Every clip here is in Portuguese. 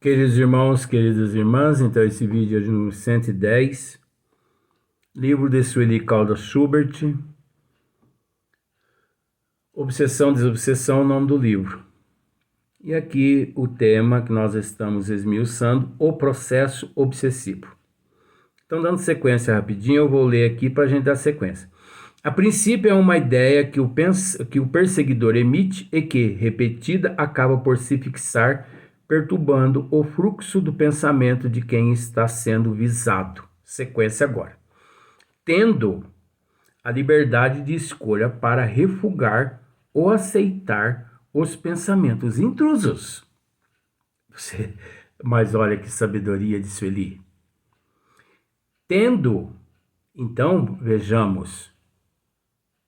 Queridos irmãos, queridas irmãs, então esse vídeo é de número 110, livro de Sueli Caldas Schubert, Obsessão, Desobsessão, o nome do livro. E aqui o tema que nós estamos esmiuçando, o processo obsessivo. Então, dando sequência rapidinho, eu vou ler aqui para a gente dar sequência. A princípio é uma ideia que o perseguidor emite e que, repetida, acaba por se fixar, perturbando o fluxo do pensamento de quem está sendo visado. Sequência agora. Tendo a liberdade de escolha para refugar ou aceitar os pensamentos intrusos. Mas olha que sabedoria de Sueli. Tendo, então, vejamos,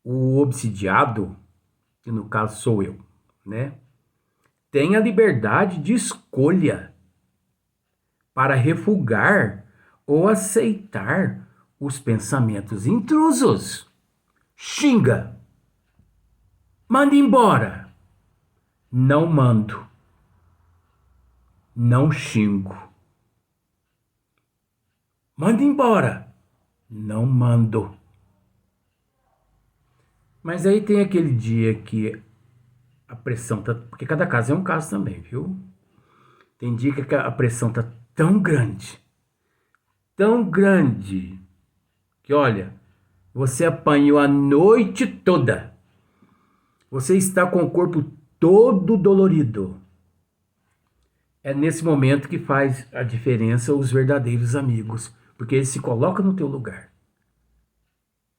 o obsidiado, que no caso sou eu, né? Tem a liberdade de escolha para refugar ou aceitar os pensamentos intrusos. Xinga. Manda embora. Não mando. Não xingo. Manda embora. Não mando. Mas aí tem aquele dia que a pressão tá... Porque cada caso é um caso também, viu? Tem dia que a pressão tá tão grande, que olha, você apanhou a noite toda. Você está com o corpo todo dolorido. É nesse momento que faz a diferença os verdadeiros amigos, porque eles se colocam no teu lugar.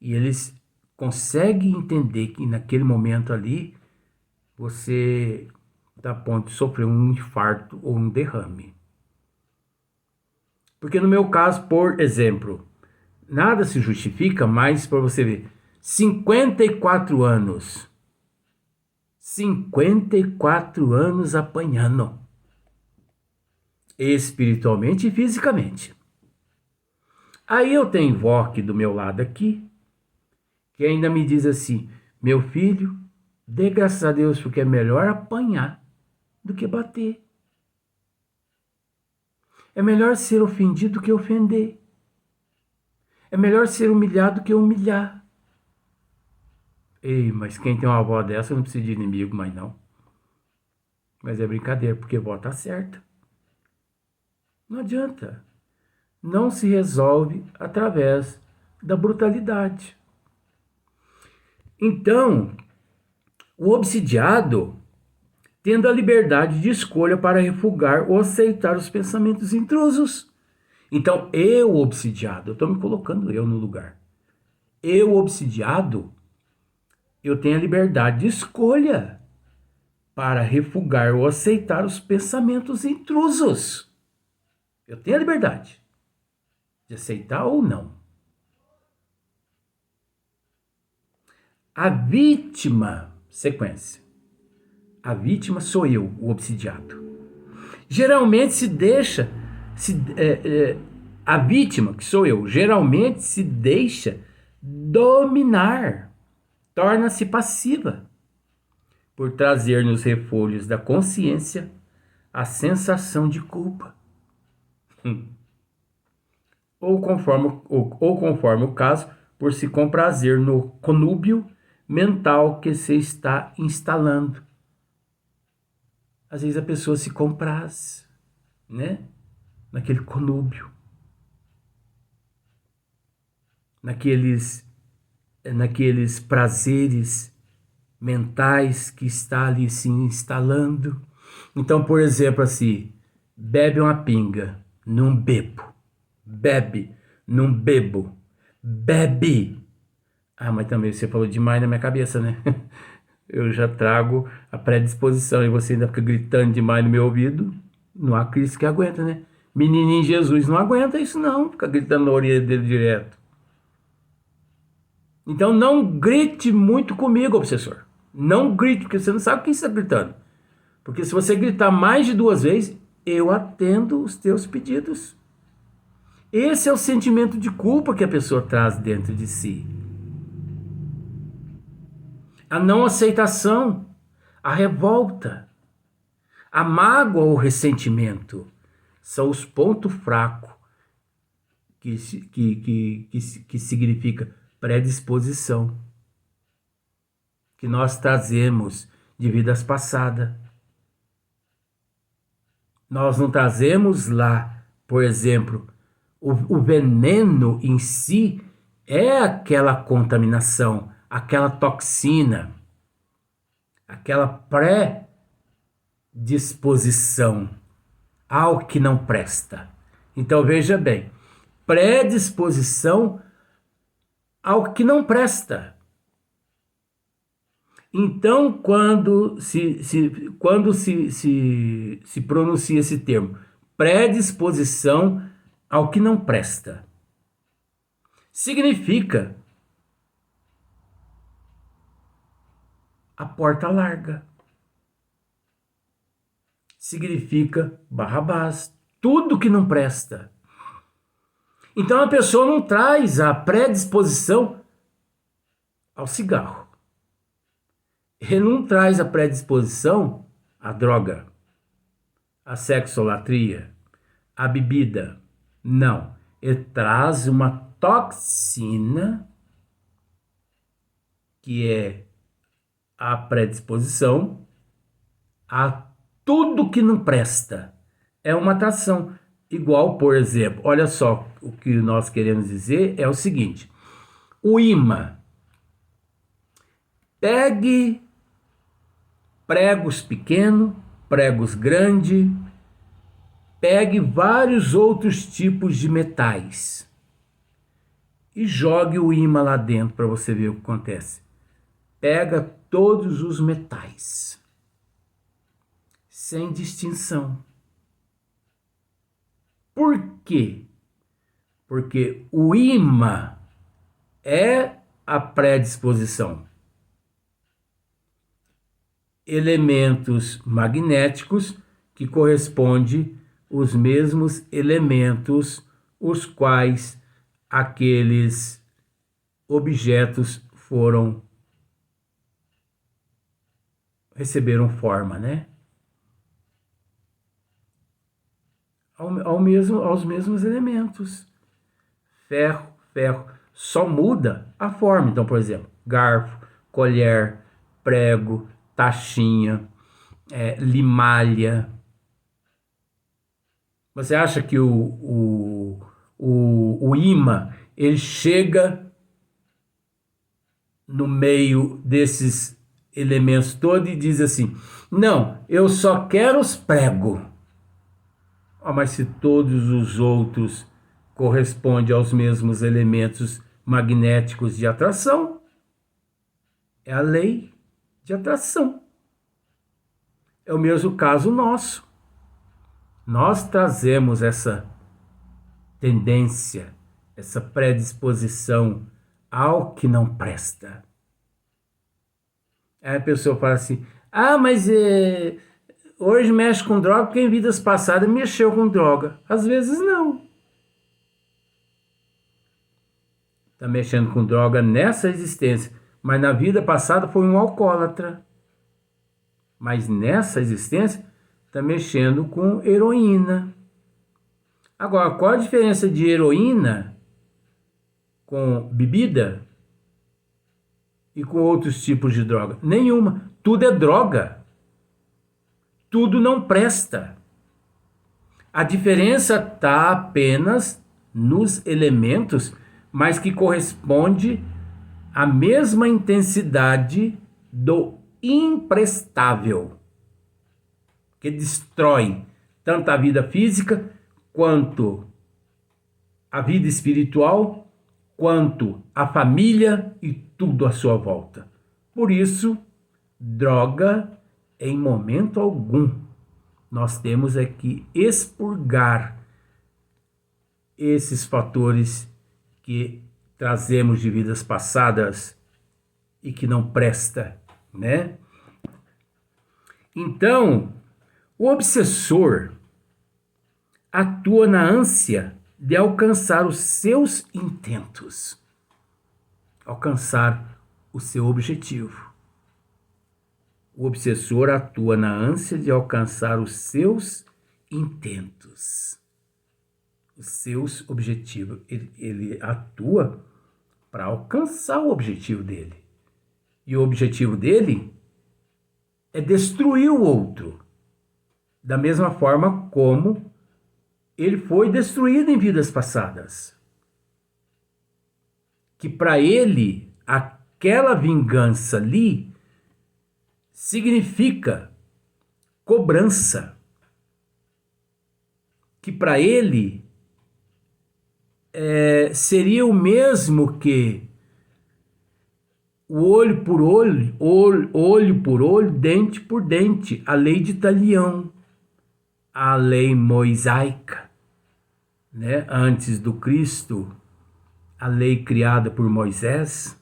E eles conseguem entender que naquele momento ali você está a ponto de sofrer um infarto ou um derrame. Porque no meu caso, por exemplo, nada se justifica, mas para você ver, 54 anos. 54 anos apanhando. Espiritualmente e fisicamente. Aí eu tenho vó aqui do meu lado aqui, que ainda me diz assim, meu filho, dê graças a Deus, porque é melhor apanhar do que bater. É melhor ser ofendido do que ofender. É melhor ser humilhado do que humilhar. Ei, mas quem tem uma avó dessa não precisa de inimigo mais não. Mas é brincadeira, porque a avó tá certa. Não adianta. Não se resolve através da brutalidade. Então, o obsidiado, tendo a liberdade de escolha para refugar ou aceitar os pensamentos intrusos. Então, eu, obsidiado, eu estou me colocando eu no lugar. Eu, obsidiado, eu tenho a liberdade de escolha para refugar ou aceitar os pensamentos intrusos. Eu tenho a liberdade de aceitar ou não. A vítima, sequência. A vítima sou eu, o obsidiado. Geralmente a vítima, que sou eu, geralmente se deixa dominar, torna-se passiva, por trazer nos refolhos da consciência a sensação de culpa. Ou conforme o caso, por se comprazer no conúbio mental que se está instalando. Às vezes a pessoa se compraz, né? Naquele conúbio. Naqueles prazeres mentais que está ali se instalando. Então, por exemplo, assim, bebe uma pinga, não bebo. Bebe, não bebo. Bebe. Ah, mas também você falou demais na minha cabeça, né? Eu já trago a predisposição e você ainda fica gritando demais no meu ouvido. Não há Cristo que aguenta, né? Menininho Jesus não aguenta isso não, fica gritando na orelha dele direto. Então não grite muito comigo, obsessor. Não grite, porque você não sabe quem está gritando. Porque se você gritar mais de 2 vezes, eu atendo os teus pedidos. Esse é o sentimento de culpa que a pessoa traz dentro de si. A não aceitação, a revolta, a mágoa ou ressentimento. são os pontos fracos, que significa predisposição, que nós trazemos de vidas passadas. Nós não trazemos lá, por exemplo, o veneno em si é aquela contaminação, aquela toxina, aquela predisposição ao que não presta. Então veja bem, predisposição ao que não presta. Então, quando se pronuncia esse termo, predisposição ao que não presta, significa a porta larga. Significa Barrabás, tudo que não presta. Então a pessoa não traz a predisposição ao cigarro. Ele não traz a predisposição à droga, à sexolatria, à bebida. Não. Ele traz uma toxina, que é a predisposição a tudo que não presta. É uma atração. Igual, por exemplo, olha só, o que nós queremos dizer é o seguinte: o imã. Pegue pregos pequenos, pregos grandes, pegue vários outros tipos de metais e jogue o imã lá dentro para você ver o que acontece. Pega todos os metais, sem distinção. Por quê? Porque o imã é a predisposição. Elementos magnéticos que correspondem os mesmos elementos os quais aqueles objetos receberam forma, né? Aos mesmos elementos. Ferro, só muda a forma. Então, por exemplo, garfo, colher, prego, tachinha, limalha. Você acha que o imã ele chega no meio desses elementos todos e diz assim: não, eu só quero os pregos. Mas se todos os outros correspondem aos mesmos elementos magnéticos de atração, é a lei de atração. É o mesmo caso nosso. Nós trazemos essa tendência, essa predisposição ao que não presta. Aí a pessoa fala assim: mas hoje mexe com droga porque em vidas passadas mexeu com droga. Às vezes não. Está mexendo com droga nessa existência, mas na vida passada foi um alcoólatra. Mas nessa existência está mexendo com heroína. Agora, qual a diferença de heroína com bebida e com outros tipos de droga? Nenhuma. Tudo é droga. Tudo não presta. A diferença está apenas nos elementos, mas que corresponde à mesma intensidade do imprestável, que destrói tanto a vida física, quanto a vida espiritual, quanto a família e tudo à sua volta. Por isso, droga, em momento algum, nós temos que expurgar esses fatores que trazemos de vidas passadas e que não presta, né? Então, o obsessor atua na ânsia de alcançar os seus intentos, alcançar o seu objetivo. O obsessor atua na ânsia de alcançar os seus intentos, os seus objetivos. Ele atua para alcançar o objetivo dele. E o objetivo dele é destruir o outro, da mesma forma como ele foi destruído em vidas passadas. Que para ele, aquela vingança ali significa cobrança. Que para ele seria o mesmo que o olho por olho, olho por olho, dente por dente, a lei de Talião, a lei mosaica, né? Antes do Cristo, a lei criada por Moisés,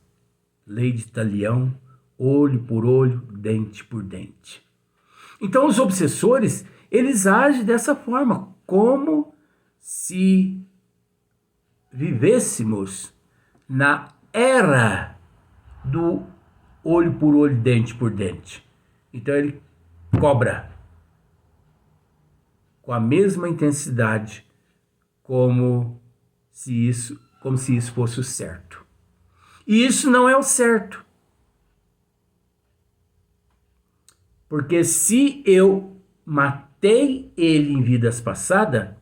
lei de Talião, olho por olho, dente por dente. Então os obsessores, eles agem dessa forma, como se vivêssemos na era do olho por olho, dente por dente. Então ele cobra com a mesma intensidade como se isso fosse o certo. E isso não é o certo. Porque se eu matei ele em vidas passadas,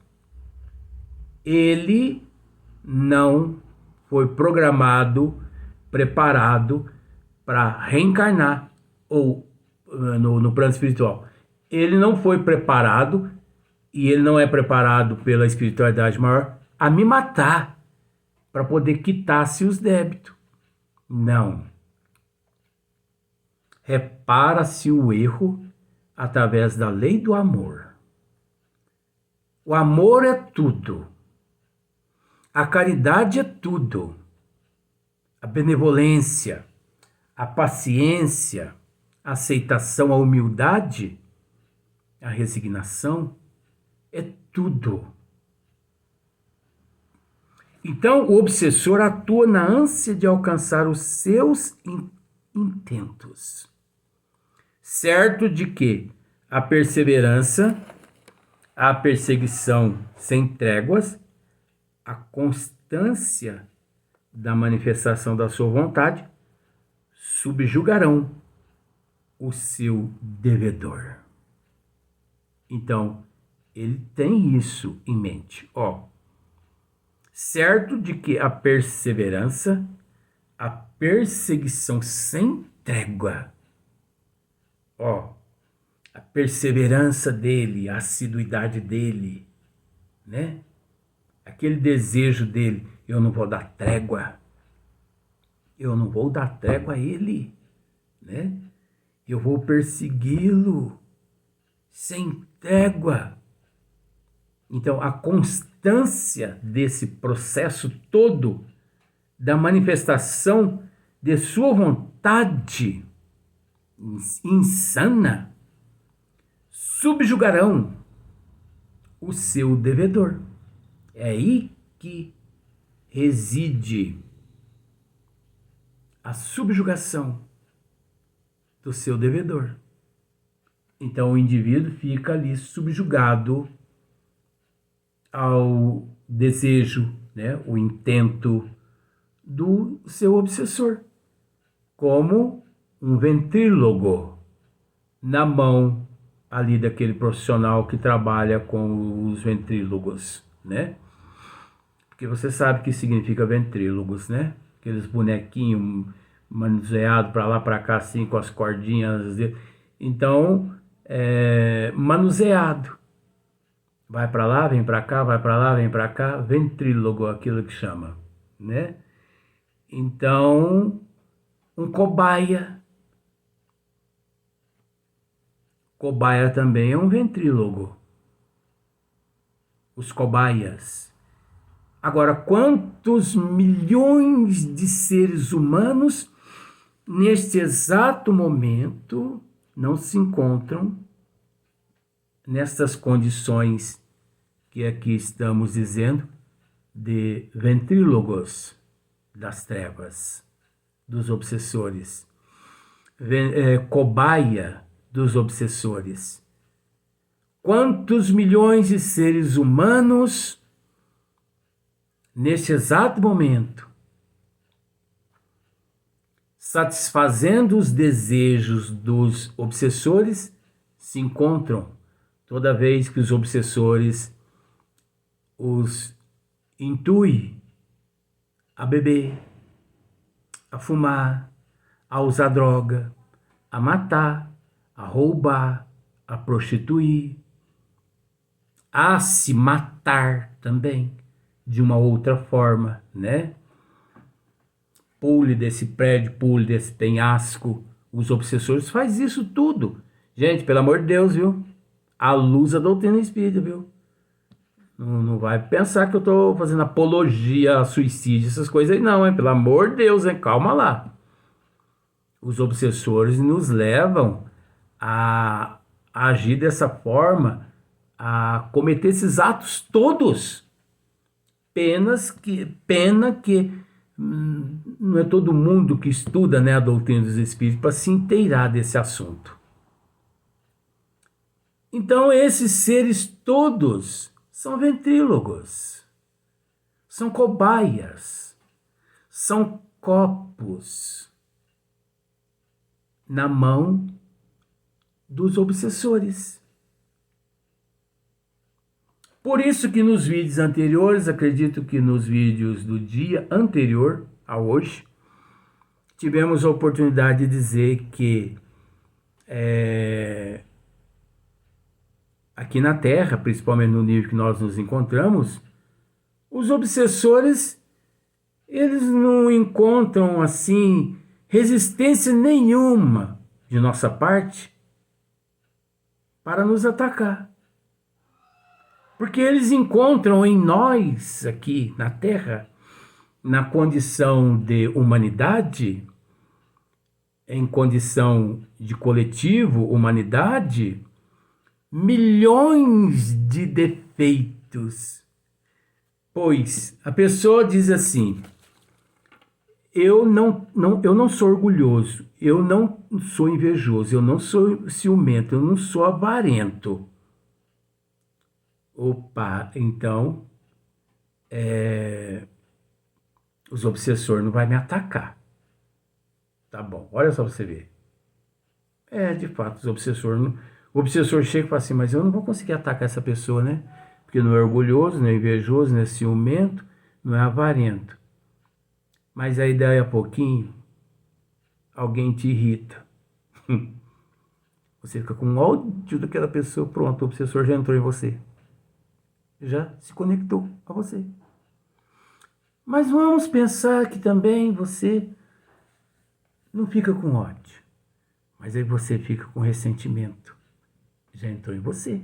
ele não foi programado, preparado para reencarnar, ou no plano espiritual. Ele não foi preparado, e ele não é preparado pela espiritualidade maior, a me matar, para poder quitar-se os débitos. Não. Repara-se o erro através da lei do amor. O amor é tudo. A caridade é tudo. A benevolência, a paciência, a aceitação, a humildade, a resignação, é tudo. Então, o obsessor atua na ânsia de alcançar os seus intentos, certo de que a perseverança, a perseguição sem tréguas, a constância da manifestação da sua vontade subjugarão o seu devedor. Então, ele tem isso em mente, certo de que a perseverança, a perseguição sem trégua, a perseverança dele, a assiduidade dele, né? Aquele desejo dele, eu não vou dar trégua, eu não vou dar trégua a ele, né? Eu vou persegui-lo sem trégua. Então, a constância desse processo todo da manifestação de sua vontade insana subjugarão o seu devedor. É aí que reside a subjugação do seu devedor. Então o indivíduo fica ali subjugado ao desejo, né, o intento do seu obsessor, como um ventrílogo na mão ali daquele profissional que trabalha com os ventrílogos, né? Porque você sabe o que significa ventrílogos, né? Aqueles bonequinhos manuseados para lá, para cá, assim, com as cordinhas. Então, manuseado. Vai para lá, vem para cá, vai para lá, vem para cá. Ventrílogo, aquilo que chama, né? Então, um cobaia. Cobaia também é um ventrílogo. Os cobaias. Agora, quantos milhões de seres humanos neste exato momento não se encontram nestas condições que aqui estamos dizendo de ventrílogos das trevas, dos obsessores, cobaia dos obsessores. Quantos milhões de seres humanos, neste exato momento, satisfazendo os desejos dos obsessores, se encontram toda vez que os obsessores os intuem a beber, a fumar, a usar droga, a matar, a roubar, a prostituir, a se matar também, de uma outra forma, né? Pule desse prédio, pule desse penhasco. Os obsessores fazem isso tudo. Gente, pelo amor de Deus, viu? À luz da doutrina espírita, viu? Não vai pensar que eu tô fazendo apologia a suicídio, essas coisas aí não, hein? Pelo amor de Deus, hein? Calma lá. Os obsessores nos levam a agir dessa forma, a cometer esses atos todos. Pena que não é todo mundo que estuda, né, a doutrina dos espíritos para se inteirar desse assunto. Então, esses seres todos são ventrílogos, são cobaias, são copos na mão dos obsessores. Por isso que nos vídeos anteriores, acredito que nos vídeos do dia anterior a hoje, tivemos a oportunidade de dizer que aqui na Terra, principalmente no nível que nós nos encontramos, os obsessores, eles não encontram assim resistência nenhuma de nossa parte para nos atacar. Porque eles encontram em nós, aqui na Terra, na condição de humanidade, em condição de coletivo, humanidade, milhões de defeitos. Pois a pessoa diz assim: eu não sou orgulhoso, eu não sou invejoso, eu não sou ciumento, eu não sou avarento. Opa, então os obsessores não vão me atacar. Tá bom, olha só pra você ver. De fato, os obsessores não... O obsessor chega e fala assim, mas eu não vou conseguir atacar essa pessoa, né? Porque não é orgulhoso, não é invejoso, não é ciumento, não é avarento. Mas aí daí a pouquinho, alguém te irrita. Você fica com ódio daquela pessoa, pronto, o obsessor já entrou em você. Já se conectou a você. Mas vamos pensar que também você não fica com ódio, mas aí você fica com ressentimento. Já entrou em você.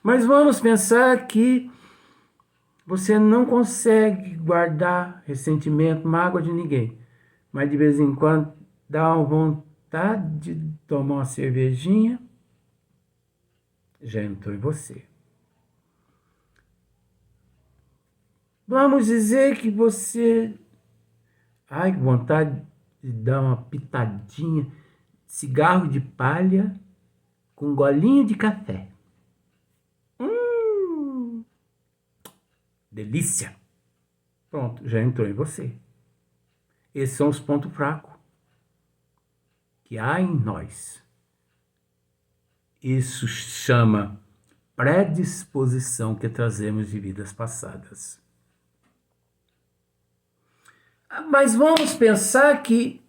Mas vamos pensar que você não consegue guardar ressentimento, mágoa de ninguém, mas de vez em quando dá uma vontade de tomar uma cervejinha, já entrou em você. Vamos dizer que você... Ai, que vontade de dar uma pitadinha de cigarro de palha com um golinho de café. Delícia! Pronto, já entrou em você. Esses são os pontos fracos que há em nós. Isso chama predisposição que trazemos de vidas passadas. Mas vamos pensar que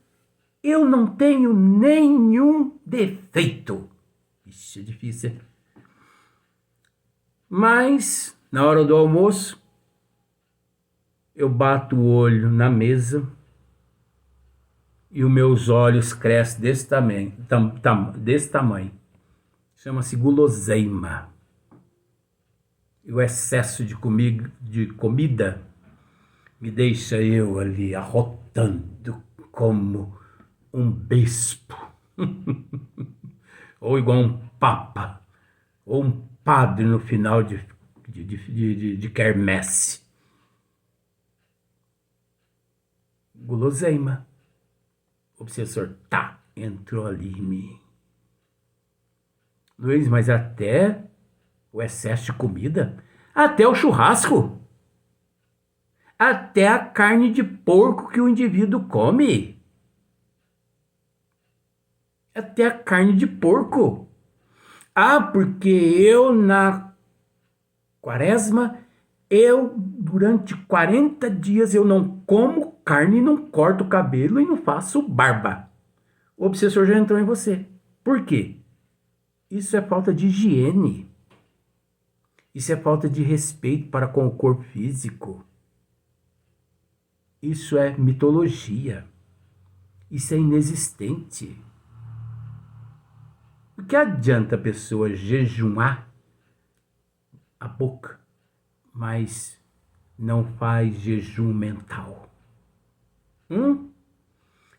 eu não tenho nenhum defeito. Isso é difícil. Mas, na hora do almoço, eu bato o olho na mesa e os meus olhos crescem desse tamanho. Chama-se guloseima. E o excesso de comida me deixa eu ali arrotando como um bispo. Ou igual um papa. Ou um padre no final de quermesse. Guloseima. O obsessor entrou ali em mim. Luiz, mas até o excesso de comida, até o churrasco, até a carne de porco que o indivíduo come. Até a carne de porco. Ah, porque eu na quaresma, durante 40 dias, eu não como carne, não corto o cabelo e não faço barba. O obsessor já entrou em você. Por quê? Isso é falta de higiene. Isso é falta de respeito para com o corpo físico. Isso é mitologia. Isso é inexistente. O que adianta a pessoa jejuar a boca, mas não faz jejum mental?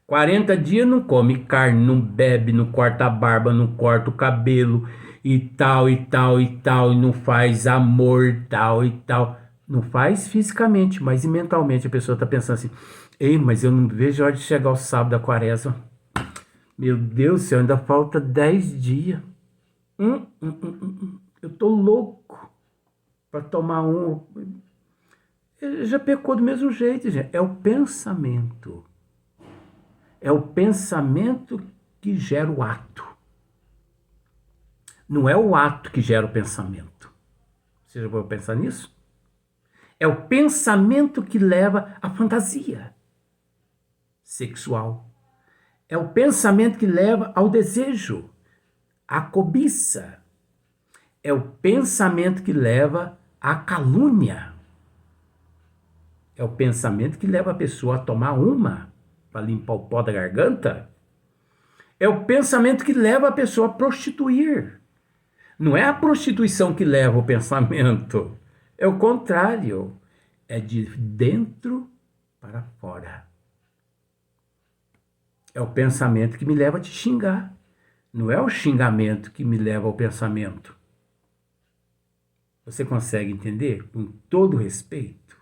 40 dias não come carne, não bebe, não corta a barba, não corta o cabelo e tal, e tal, e tal, e não faz amor, tal e tal. Não faz fisicamente, mas mentalmente a pessoa está pensando assim: ei, mas eu não vejo a hora de chegar o sábado da quaresma. Meu Deus do céu, ainda falta 10 dias. Eu tô louco para tomar um. Ele já pecou do mesmo jeito, gente. É o pensamento. É o pensamento que gera o ato. Não é o ato que gera o pensamento. Você já vai pensar nisso? É o pensamento que leva à fantasia sexual. É o pensamento que leva ao desejo, à cobiça. É o pensamento que leva à calúnia. É o pensamento que leva a pessoa a tomar uma para limpar o pó da garganta. É o pensamento que leva a pessoa a prostituir. Não é a prostituição que leva o pensamento. É o contrário. É de dentro para fora. É o pensamento que me leva a te xingar. Não é o xingamento que me leva ao pensamento. Você consegue entender? Com todo respeito.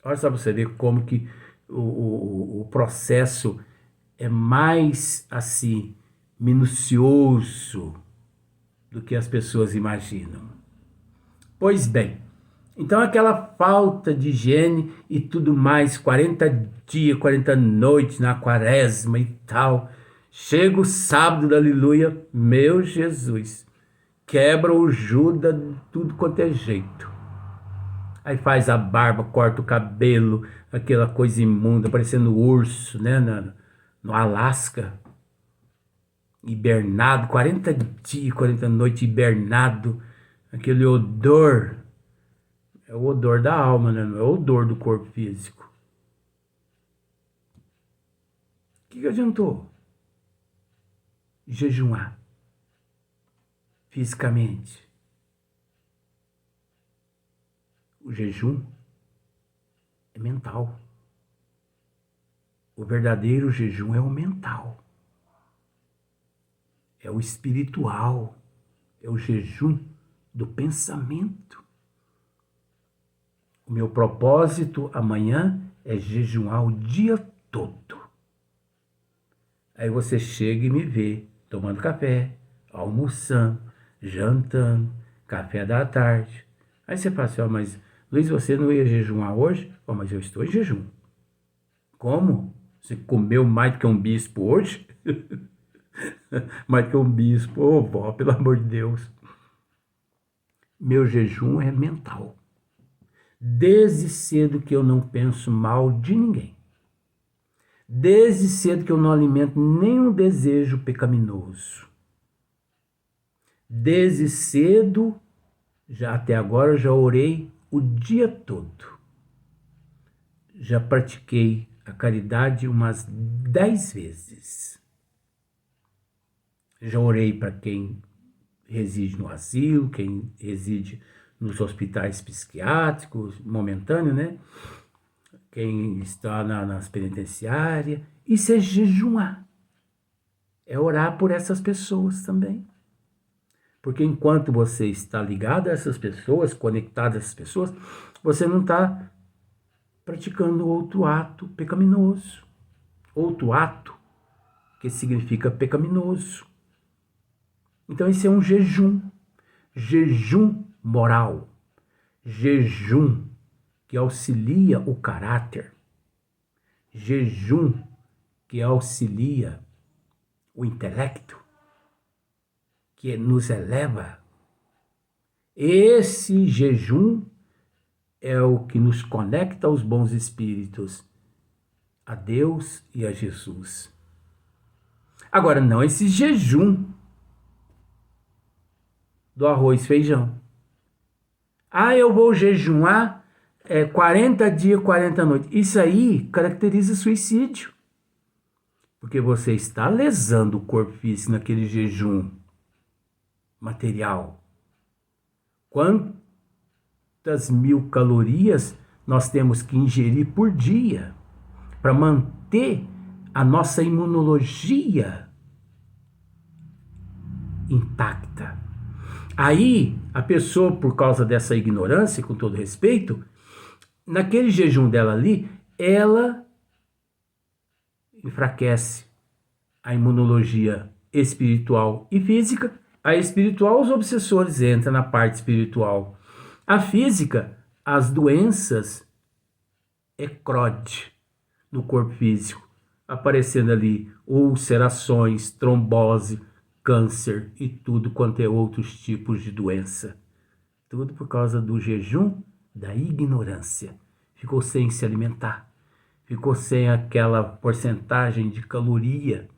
Olha só para você ver como que o processo é mais assim minucioso do que as pessoas imaginam. Pois bem, então aquela falta de higiene e tudo mais, 40 dias, 40 noites na quaresma e tal, chega o sábado da aleluia, meu Jesus, quebra o Judas de tudo quanto é jeito. Aí faz a barba, corta o cabelo, aquela coisa imunda, parecendo urso, né, no Alasca. Hibernado, 40 dias, 40 noites hibernado, aquele odor, é o odor da alma, né? Não é o odor do corpo físico. O que adiantou? Jejuar fisicamente. O jejum é mental. O verdadeiro jejum é o mental. É o espiritual. É o jejum do pensamento. O meu propósito amanhã é jejuar o dia todo. Aí você chega e me vê tomando café, almoçando, jantando, café da tarde. Aí você fala assim, mas Luiz, você não ia jejuar hoje? Mas eu estou em jejum. Como? Você comeu mais do que um bispo hoje? Mais do que um bispo? Ô, vó, pelo amor de Deus. Meu jejum é mental. Desde cedo que eu não penso mal de ninguém. Desde cedo que eu não alimento nenhum desejo pecaminoso. Desde cedo, já até agora, eu já orei o dia todo. Já pratiquei a caridade umas 10 vezes. Já orei para quem reside no asilo, quem reside nos hospitais psiquiátricos, momentâneo, né? Quem está nas penitenciárias. Isso é jejuar. É orar por essas pessoas também. Porque enquanto você está ligado a essas pessoas, conectado a essas pessoas, você não está praticando outro ato pecaminoso. Outro ato que significa pecaminoso. Então esse é um jejum. jejum moral, jejum que auxilia o caráter, jejum que auxilia o intelecto, que nos eleva. Esse jejum é o que nos conecta aos bons espíritos, a Deus e a Jesus. Agora, não esse jejum do arroz e feijão. Eu vou jejuar 40 dias, 40 noites. Isso aí caracteriza suicídio. Porque você está lesando o corpo físico naquele jejum material. Quantas mil calorias nós temos que ingerir por dia para manter a nossa imunologia intacta? Aí, a pessoa, por causa dessa ignorância, com todo respeito, naquele jejum dela ali, ela enfraquece a imunologia espiritual e física. A espiritual, os obsessores entram na parte espiritual. A física, as doenças eclodem no corpo físico, aparecendo ali ulcerações, trombose, câncer e tudo quanto é outros tipos de doença. Tudo por causa do jejum da ignorância. Ficou sem se alimentar. Ficou sem aquela porcentagem de caloria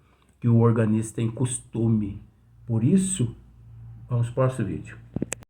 que o organismo tem costume. Por isso, vamos para o próximo vídeo.